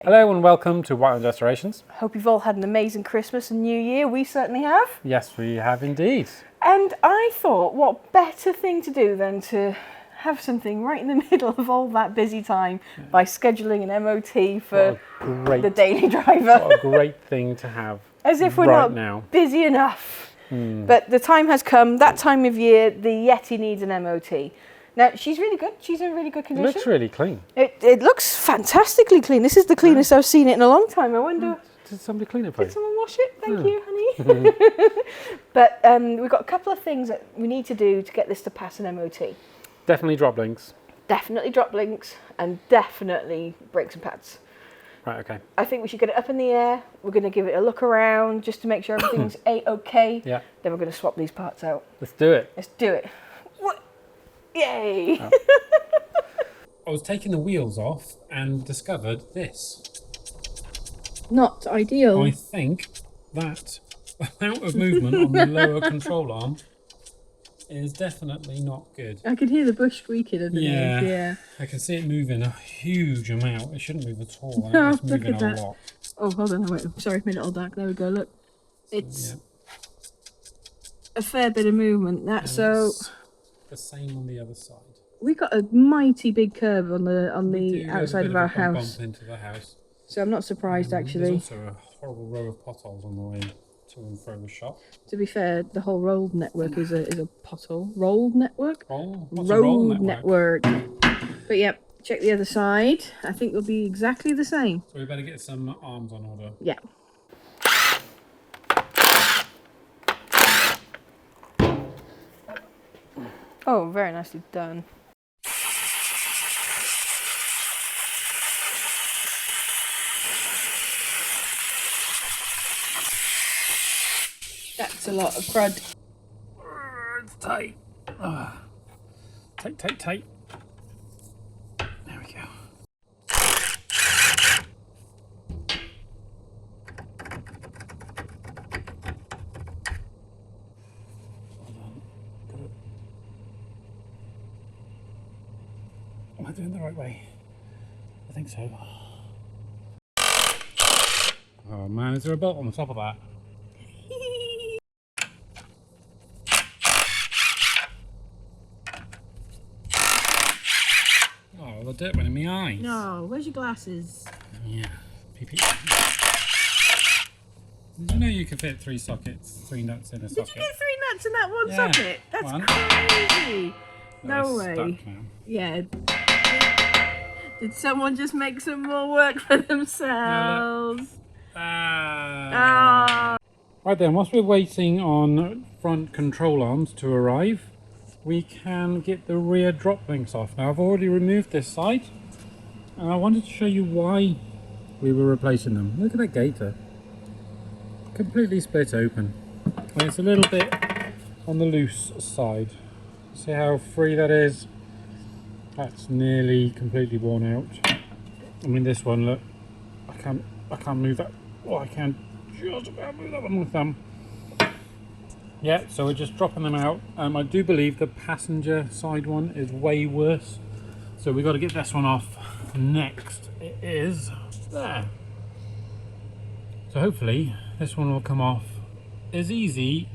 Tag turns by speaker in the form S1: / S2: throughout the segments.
S1: Hello and welcome to Whiteland Restorations.
S2: Hope you've all had an amazing Christmas and New Year. We certainly have.
S1: Yes, we have indeed.
S2: And I thought, what better thing to do than to have something right in the middle of all that busy time by scheduling an MOT for the daily driver.
S1: What a great thing to have.
S2: As if we're
S1: right
S2: not
S1: now.
S2: busy enough. But the time has come, that time of year, the Yeti needs an MOT. Now, she's really good. She's in really good
S1: It
S2: condition.
S1: looks really clean.
S2: It looks fantastically clean. This is the cleanest I've seen it in a long time. I wonder...
S1: Did somebody clean it for you?
S2: Did someone wash it? Thank you, honey. But we've got a couple of things that we need to do to get this to pass an MOT.
S1: Definitely drop links.
S2: Definitely drop links and definitely brakes and pads.
S1: Right, okay.
S2: I think we should get it up in the air. We're going to give it a look around just to make sure everything's A-okay.
S1: Yeah.
S2: Then we're going to swap these parts out.
S1: Let's do it.
S2: Let's do it. What? Yay!
S1: Oh. I was taking the wheels off and discovered this.
S2: Not ideal.
S1: I think that amount of movement on the lower control arm is definitely not good.
S2: I can hear the bush squeaking underneath. Yeah.
S1: I can see it moving a huge amount. It shouldn't move at all. I
S2: No,
S1: think it's moving
S2: look at
S1: a
S2: that.
S1: lot.
S2: Oh, hold on. Wait. Sorry, made it all dark. There we go. Look. It's a fair bit of movement.
S1: And
S2: So
S1: it's the same on the other side.
S2: we got a mighty big curb on
S1: We
S2: the
S1: do have a
S2: outside
S1: bit
S2: of our
S1: a bump
S2: house.
S1: into the house.
S2: So I'm not surprised actually.
S1: There's also a horrible row of potholes on the way to and from the shop.
S2: To be fair, the whole rolled network is a pothole. Rolled network?
S1: What's a roll network?
S2: But yep, check the other side. I think it'll be exactly the same.
S1: So we better get some arms on order.
S2: Yeah. Oh, very nicely done. That's a lot of crud.
S1: It's tight. Tight, tight, tight. There we go. Hold on. Am I doing the right way? I think so. Oh man, is there a bolt on the top of that? Oh, the dirt went in my eyes.
S2: No, where's your glasses?
S1: Yeah. PP. Did you know you could fit 3 sockets, 3 nuts in a socket?
S2: Did you get 3 nuts in that one
S1: Yeah.
S2: socket? That's
S1: One.
S2: crazy.
S1: They're
S2: No way.
S1: stuck now.
S2: Yeah. Did someone just make some more work for themselves?
S1: Ah. Right then, whilst we're waiting on front control arms to arrive, we can get the rear drop links off. Now I've already removed this side and I wanted to show you why we were replacing them. Look at that gator. Completely split open. And it's a little bit on the loose side. See how free that is? That's nearly completely worn out. I mean this one, look, I can't move that. Oh, I can just about move that one with thumb. Yeah, so we're just dropping them out. I do believe the passenger side one is way worse. So we've got to get this one off next. It is there. So hopefully this one will come off as easy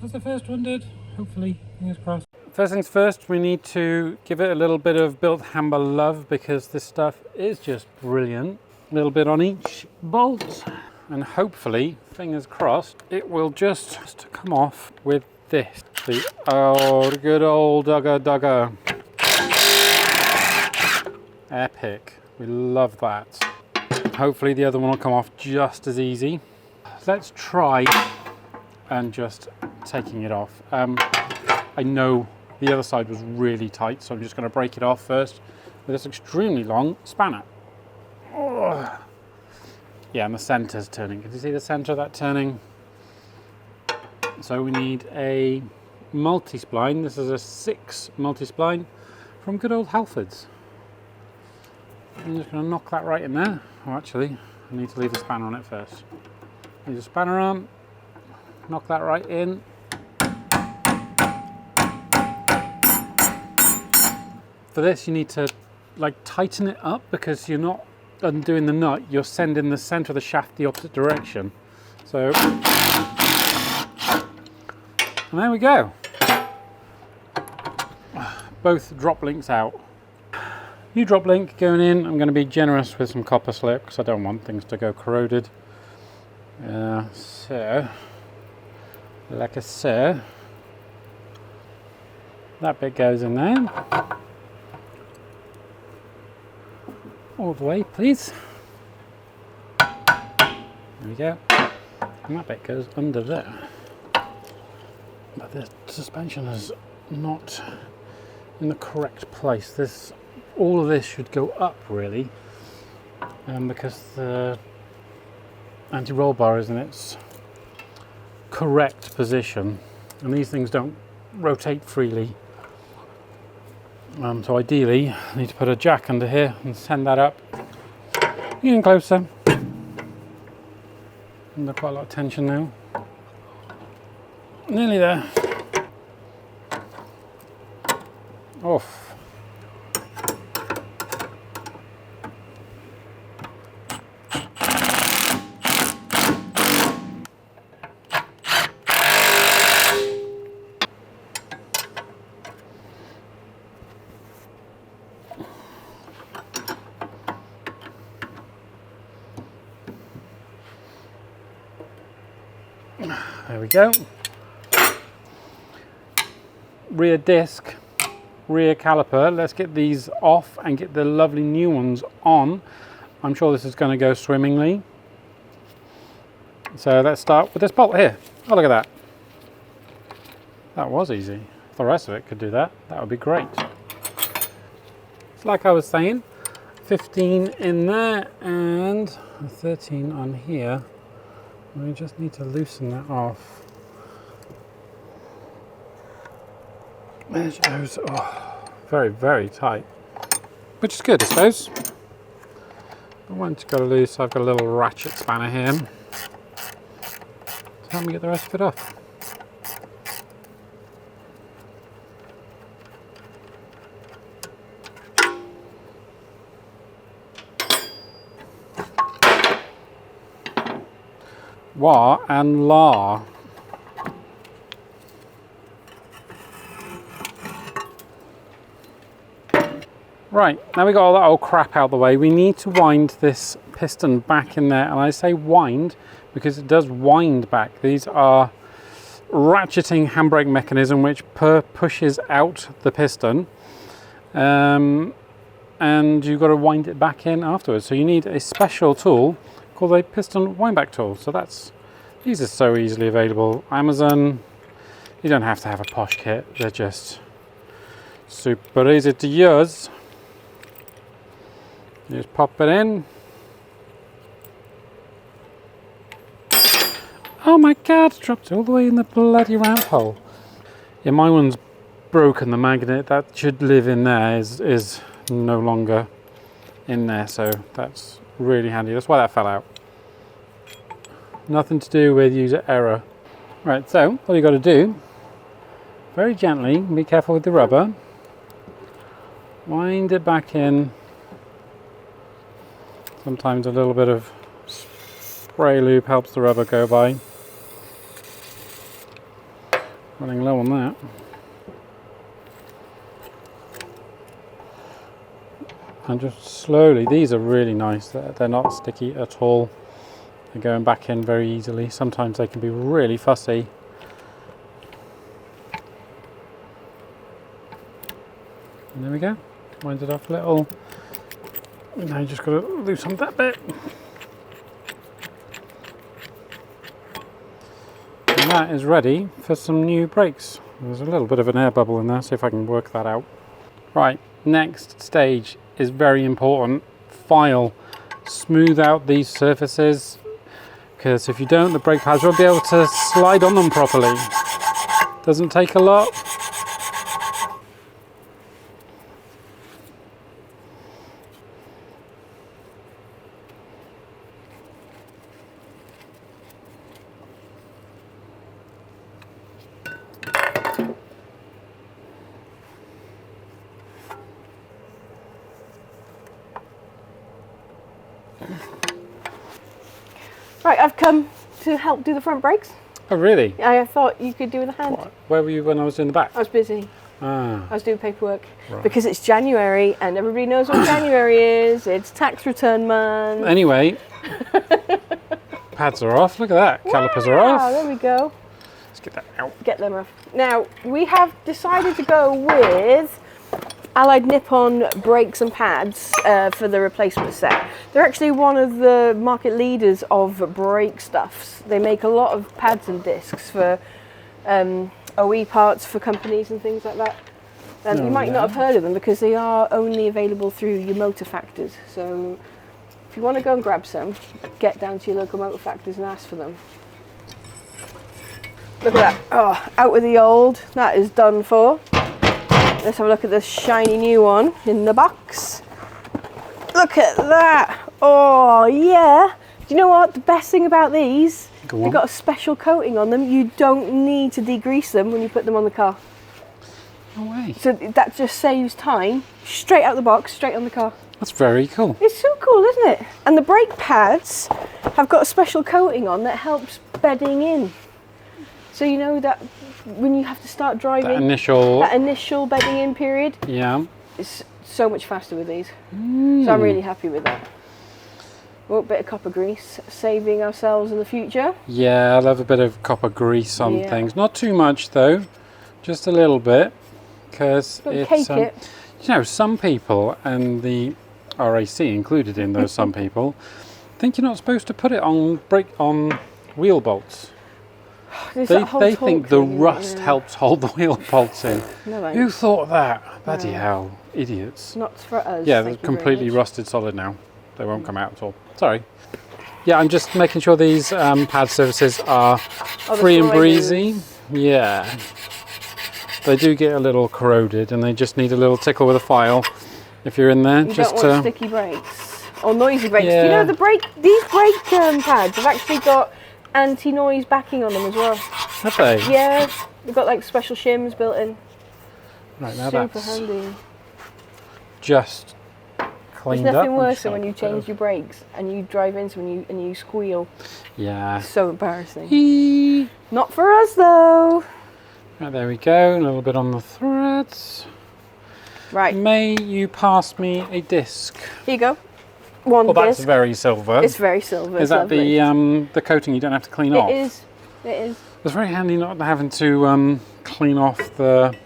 S1: as the first one did. Hopefully, fingers crossed. First things first, we need to give it a little bit of built hammer love because this stuff is just brilliant. A little bit on each bolt. And hopefully, fingers crossed, it will just come off with this. The good old dugger. Epic. We love that. Hopefully the other one will come off just as easy. Let's try and just taking it off. I know the other side was really tight, so I'm just going to break it off first with this extremely long spanner. Oh. Yeah, and the centre's turning. Can you see the centre of that turning? So we need a multi-spline. This is a 6 multi-spline from good old Halfords. I'm just going to knock that right in there. Oh, actually, I need to leave the spanner on it first. Leave the spanner on, knock that right in. For this, you need to like tighten it up because you're not undoing the nut, you're sending the centre of the shaft the opposite direction. So, and there we go. Both drop links out. New drop link going in. I'm going to be generous with some copper slip because I don't want things to go corroded. So, like I said, that bit goes in there. All the way, please. There we go. And that bit goes under there. But the suspension is not in the correct place. All of this should go up really, because the anti-roll bar is in its correct position, and these things don't rotate freely. So ideally, I need to put a jack under here and send that up. Getting closer. Under quite a lot of tension now. Nearly there. Off. There we go. Rear disc, rear caliper. Let's get these off and get the lovely new ones on. I'm sure this is going to go swimmingly. So let's start with this bolt here. Oh, look at that. That was easy. If the rest of it could do that, that would be great. It's like I was saying, 15 in there and 13 on here. We just need to loosen that off. There it goes. Oh, very, very tight. Which is good, I suppose. But once you've got it loose, I've got a little ratchet spanner here to help me get the rest of it off. Wah and la. Right, now we got all that old crap out of the way, we need to wind this piston back in there. And I say wind because it does wind back. These are ratcheting handbrake mechanism which pushes out the piston. And you've got to wind it back in afterwards. So you need a special tool called a piston wind back tool. So these are so easily available. Amazon, you don't have to have a posh kit. They're just super easy to use. You just pop it in. Oh my God, dropped it all the way in the bloody ramp hole. Yeah, my one's broken. The magnet that should live in there is no longer in there. So that's really handy. That's why that fell out. Nothing to do with user error. Right, so all you got to do, very gently, be careful with the rubber, wind it back in. Sometimes a little bit of spray lube helps the rubber go by. Running low on that. And just slowly, these are really nice, they're not sticky at all. They're going back in very easily. Sometimes they can be really fussy. And there we go. Wind it off a little. Now you just got to loosen that bit. And that is ready for some new brakes. There's a little bit of an air bubble in there, see if I can work that out. Right, next stage is very important. File. Smooth out these surfaces, because if you don't, the brake pads won't be able to slide on them properly. Doesn't take a lot.
S2: Right, I've come to help do the front brakes.
S1: Oh, really?
S2: I thought you could do with a hand.
S1: What? Where were you when I was in the back?
S2: I was busy.
S1: Ah.
S2: I was doing paperwork.
S1: Right.
S2: Because it's January and everybody knows what January is. It's tax return month.
S1: Anyway, pads are off. Look at that. Calipers are off.
S2: There we go.
S1: Let's get that out.
S2: Get them off. Now, we have decided to go with Allied Nippon brakes and pads for the replacement set. They're actually one of the market leaders of brake stuffs. They make a lot of pads and discs for OE parts for companies and things like that. You might not have heard of them because they are only available through your motor factors. So if you want to go and grab some, get down to your local motor factors and ask for them. Look at that. Oh, out with the old. That is done for. Let's have a look at this shiny new one in the box. Look at that. Oh, yeah. Do you know what? The best thing about these, they've got a special coating on them. You don't need to degrease them when you put them on the car.
S1: No way.
S2: So that just saves time. Straight out the box, straight on the car.
S1: That's very cool.
S2: It's so cool, isn't it? And the brake pads have got a special coating on that helps bedding in. So you know that when you have to start driving, that initial bedding in period, it's so much faster with these. So I'm really happy with that. Oh, bit of copper grease, saving ourselves in the future.
S1: Yeah, I love a bit of copper grease on things. Not too much though, just a little bit, because it's you know, some people, and the RAC included in those some people, think you're not supposed to put it on wheel bolts. They think the rust helps hold the wheel bolts in. No, who thought of that? Bloody hell, idiots.
S2: Not for us.
S1: Yeah, they're completely rusted solid now. They won't come out at all. Sorry. Yeah, I'm just making sure these pad surfaces are free and breezy. Yeah. They do get a little corroded and they just need a little tickle with a file if you're in there.
S2: You don't want sticky brakes or noisy brakes. Yeah. Do you know these brake pads have actually got anti-noise backing on them as well.
S1: Have they?
S2: Yeah, they've got like special shims built in.
S1: Right, now
S2: super
S1: that's
S2: handy.
S1: Just cleaned up.
S2: There's nothing worse than when you change your brakes and you drive into them and you squeal.
S1: Yeah.
S2: It's so embarrassing. Not for us though.
S1: Right, there we go. A little bit on the threads.
S2: Right.
S1: May you pass me a disc?
S2: Here you go. One disc.
S1: That's very silver.
S2: It's very silver.
S1: Is that the coating you don't have to clean off?
S2: It is. It is.
S1: It's very handy not having to clean off the...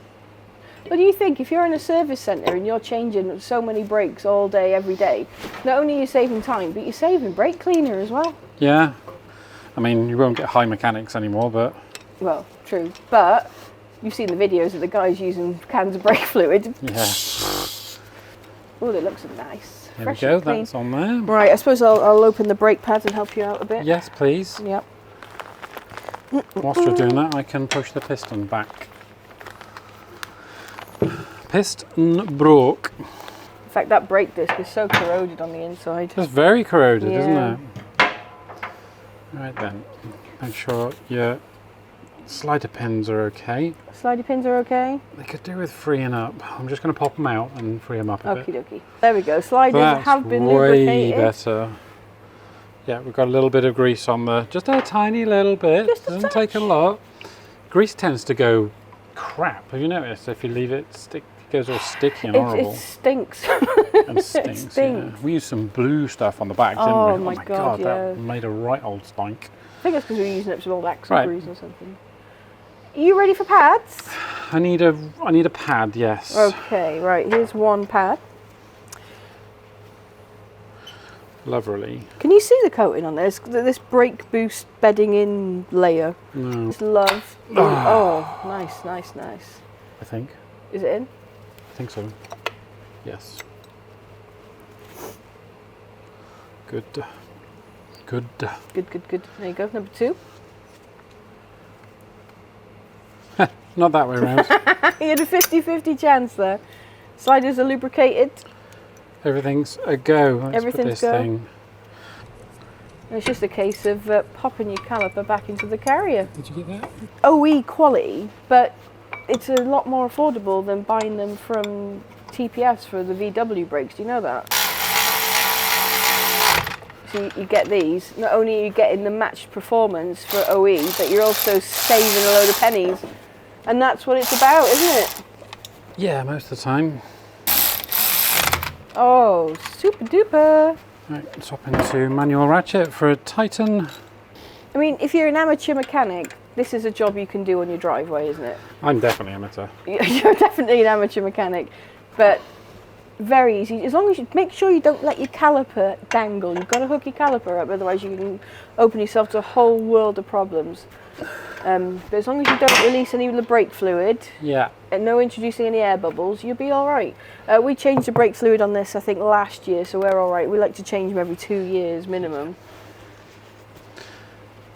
S2: What do you think? If you're in a service centre and you're changing so many brakes all day, every day, not only are you saving time, but you're saving brake cleaner as well.
S1: Yeah. I mean, you won't get high mechanics anymore, but...
S2: Well, true. But you've seen the videos of the guys using cans of brake fluid.
S1: Yeah.
S2: Oh, that looks nice.
S1: There
S2: fresh
S1: we go,
S2: and clean.
S1: that's on there.
S2: Right, I suppose I'll open the brake pads and help you out a bit.
S1: Yes, please.
S2: Yep.
S1: Whilst you're doing that, I can push the piston back. Piston broke.
S2: In fact, that brake disc is so corroded on the inside.
S1: It's very corroded, isn't it? Right then, make sure your slider pins are okay.
S2: Slider pins are okay?
S1: They could do with freeing up. I'm just going to pop them out and free them up a bit.
S2: Okie dokie. There we go. Sliders have been
S1: lubricated.
S2: Way
S1: better. Yeah, we've got a little bit of grease on there. Just a tiny little bit. Doesn't take a lot. Grease tends to go crap. Have you noticed? If you leave it stick, it goes all sticky and horrible.
S2: It stinks.
S1: And stinks.
S2: It stinks.
S1: Yeah. We used some blue stuff on the back, didn't we?
S2: Oh my god, yeah.
S1: That made a right old stink.
S2: I think that's because we were using up some old axle grease or something. Are you ready for pads?
S1: I need a pad, yes.
S2: Okay, right. Here's one pad.
S1: Lovely.
S2: Can you see the coating on this? This brake boost bedding in layer.
S1: No.
S2: It's love. Oh, nice, nice, nice.
S1: I think.
S2: Is it in?
S1: I think so. Yes. Good. Good.
S2: Good, good, good. There you go. Number 2.
S1: Not that way around.
S2: You had a 50-50 chance there. Sliders are lubricated.
S1: Everything's a go. Let's
S2: Everything's
S1: put this
S2: go.
S1: thing.
S2: It's just a case of popping your caliper back into the carrier.
S1: Did you get that?
S2: OE quality, but it's a lot more affordable than buying them from TPS for the VW brakes. Do you know that? you get these, not only are you getting the matched performance for OE, but you're also saving a load of pennies. And that's what it's about, isn't it?
S1: Yeah, most of the time.
S2: Oh, super duper.
S1: Right, swap into manual ratchet for a Titan.
S2: I mean, if you're an amateur mechanic, this is a job you can do on your driveway, isn't it?
S1: I'm definitely amateur.
S2: You're definitely an amateur mechanic, but very easy. As long as you make sure you don't let your caliper dangle. You've got to hook your caliper up, otherwise you can open yourself to a whole world of problems. But as long as you don't release any of the brake fluid,
S1: Yeah.
S2: and no introducing any air bubbles, you'll be all right. We changed the brake fluid on this, I think, last year, so we're all right. We like to change them every 2 years minimum.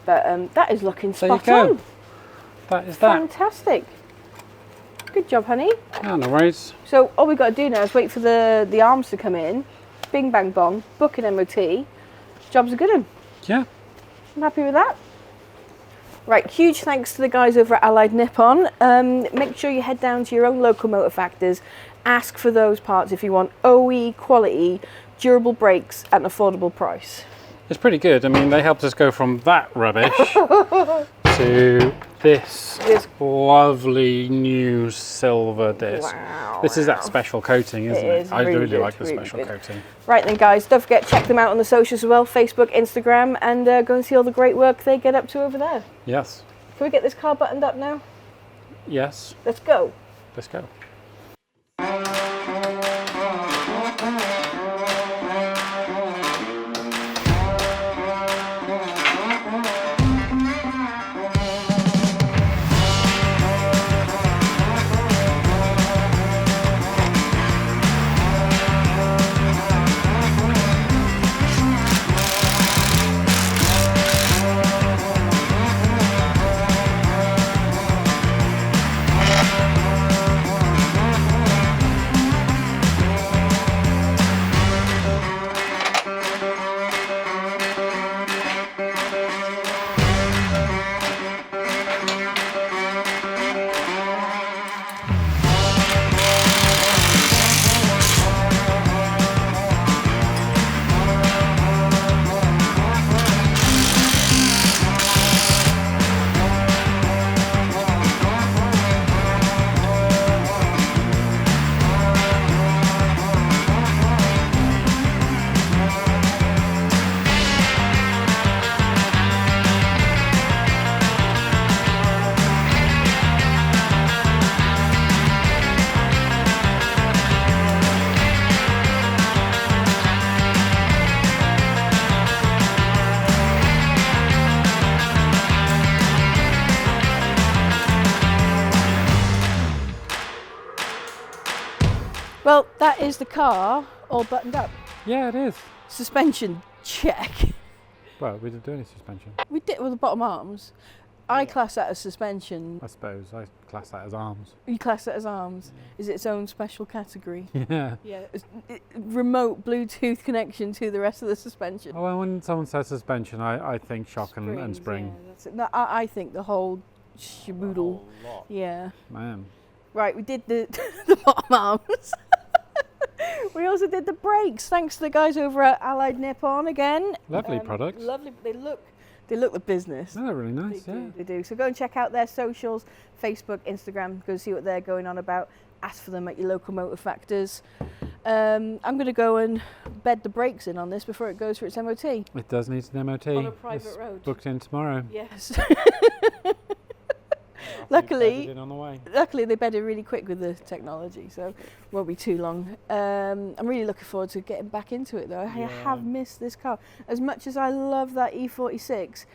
S2: But that is looking spot on.
S1: That is that.
S2: Fantastic. Good job, honey.
S1: Oh, no worries.
S2: So all we've got to do now is wait for the arms to come in. Bing, bang, bong. Book an MOT. Job's a good one.
S1: Yeah.
S2: I'm happy with that. Right, huge thanks to the guys over at Allied Nippon. Make sure you head down to your own local motor factors. Ask for those parts if you want OE quality, durable brakes at an affordable price.
S1: It's pretty good. I mean, they helped us go from that rubbish to this lovely new silver disc.
S2: Wow.
S1: This is that special coating, isn't it?
S2: Is
S1: I
S2: really
S1: really
S2: good,
S1: like the
S2: really
S1: special
S2: good.
S1: coating.
S2: Right then, guys, don't forget, check them out on the socials as well, Facebook, Instagram, and go and see all the great work they get up to over there.
S1: Yes.
S2: Can we get this car buttoned up now?
S1: Yes.
S2: Let's go.
S1: Let's go.
S2: Well, that is the car all buttoned up.
S1: Yeah, it is.
S2: Suspension, check.
S1: Well, we didn't do any suspension.
S2: We did with the bottom arms. I class that as suspension.
S1: I suppose. I class that as arms.
S2: You class that as arms. Is its own special category.
S1: Yeah.
S2: Yeah. Remote Bluetooth connection to the rest of the suspension.
S1: Oh, well, when someone says suspension, I think shock and spring.
S2: Yeah, that's it. No, I think the whole shaboodle. Yeah.
S1: Man.
S2: Right, we did the the bottom arms. We also did the brakes, thanks to the guys over at Allied Nippon again.
S1: Lovely products.
S2: Lovely. They look the business.
S1: Oh, they're really nice,
S2: They
S1: yeah.
S2: do, they do. So go and check out their socials, Facebook, Instagram, go see what they're going on about. Ask for them at your local motor factors. I'm going to go and bed the brakes in on this before it goes for its MOT.
S1: It does need an MOT.
S2: On a private
S1: It's
S2: road.
S1: booked in tomorrow.
S2: Yes.
S1: Luckily, in on the way.
S2: Luckily, they bedded really quick with the technology, so won't be too long. I'm really looking forward to getting back into it, though. I have missed this car. As much as I love that E46,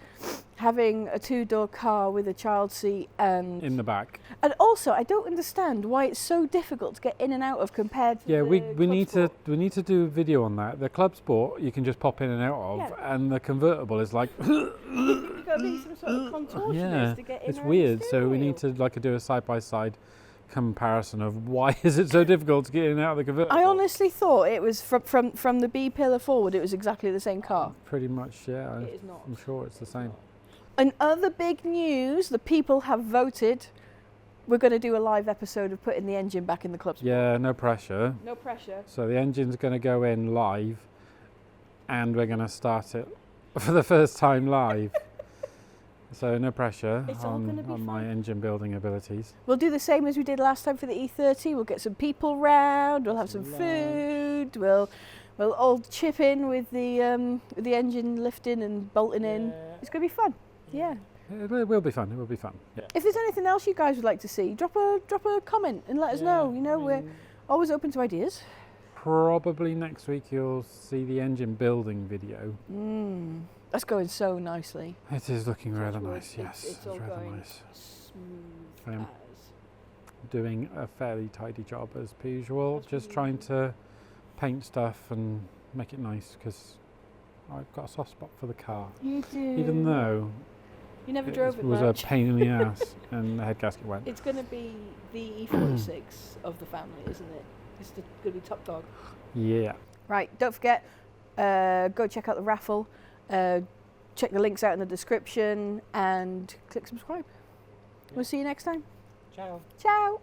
S2: having a two-door car with a child seat and...
S1: in the back.
S2: And also, I don't understand why it's so difficult to get in and out of compared to the
S1: we
S2: Club
S1: need
S2: Sport.
S1: to do a video on that. The Club Sport you can just pop in and out of, and the convertible is like
S2: You've got to be some sort of contortionist to get in
S1: it's
S2: around
S1: weird.
S2: the
S1: So
S2: steering
S1: we
S2: wheel.
S1: need to do a side by side comparison of why is it so difficult to get in and out of the convertible.
S2: I honestly thought it was from the B pillar forward. It was exactly the same car.
S1: Pretty much, yeah.
S2: It is not.
S1: I'm sure it's the same.
S2: And other big news: the people have voted. We're going to do a live episode of putting the engine back in the Club Sport.
S1: Yeah, no pressure.
S2: No pressure.
S1: So the engine's going to go in live and we're going to start it for the first time live. So no pressure
S2: It's all gonna be
S1: on my
S2: fun.
S1: engine building abilities.
S2: We'll do the same as we did last time for the E30. We'll get some people round. We'll have some
S1: Lunch.
S2: food. We'll all chip in with the engine lifting and bolting in. It's gonna be fun. Yeah.
S1: It will be fun. It will be fun. Yeah.
S2: If there's anything else you guys would like to see, drop a comment and let us know. You know, we're always open to ideas.
S1: Probably next week you'll see the engine building video.
S2: That's going so nicely.
S1: It is looking rather
S2: Touch wood.
S1: nice. Yes,
S2: It's all
S1: rather
S2: going
S1: nice.
S2: smooth
S1: Um,
S2: as.
S1: Doing a fairly tidy job as per usual.
S2: That's
S1: Just
S2: really
S1: trying to paint stuff and make it nice because I've got a soft spot for the car.
S2: You do.
S1: Even though
S2: you never
S1: it
S2: drove it
S1: was
S2: much.
S1: a pain in the ass and the head gasket went.
S2: It's going to be the E46 of the family, isn't it? It's going to be top dog.
S1: Yeah.
S2: Right, don't forget, go check out the raffle. Check the links out in the description and click subscribe. We'll see you next time.
S1: Ciao.
S2: Ciao.